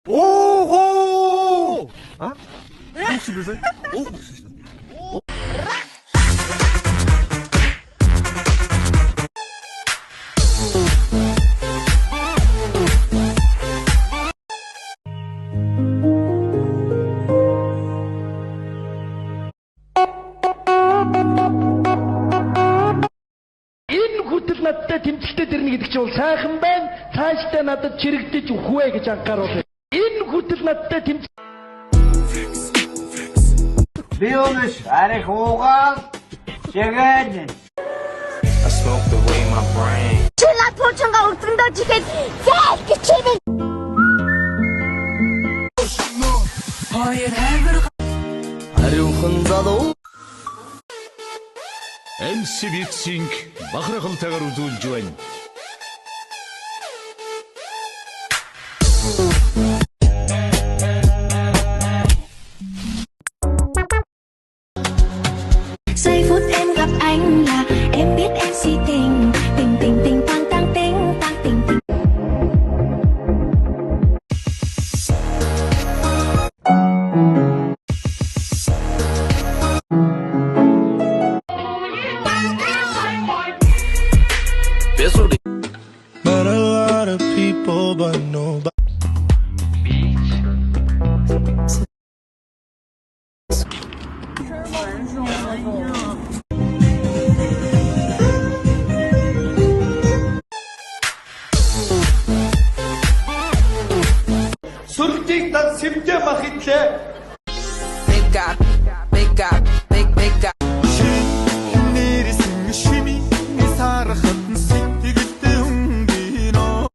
오호! 아? 혹시 보세요? 오? хүртэл надтай тэмцэлтэй дэрнэ гэдэг чинь бол сайхан байна. Цаашдаа надад чирэгдэж үхвэ гэж анхааруулъя. Энэ хүртэл надтай тэмцэл. Би өнөш арих уугаал чигээр. I smoke the way my brain. Чила пуучнга өргөндөө чихээд зээл гिचээвэн. Хариухан залуу. MC Beats-ийн бахархалтайгаар үзүүлж байна. Giây phút em gặp anh là em biết em si tình, tình tình tình tăng tăng tình tăng tình tình. Met a lot of people, but nobody. Сүрдийг над сэмдээ мах итлээ. Big God, big God, big God. 내리승 심이 살아간 сэтгэлд өнгөнө.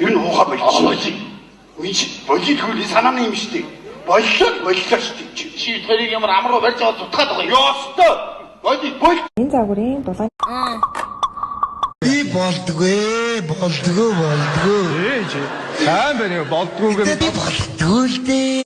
Энэ ухаа болчих. Үгүй болит хөлий санааны юм шүү дээ. Боллоо шүү дээ. Чи тэрийг ямар амруу барьж аваад утгаад байгаа юм. Ёстой. Болит. Энэ загварын дулаан Би болдгоо. Сайн байна болдгоо Би болдгоо л дээ.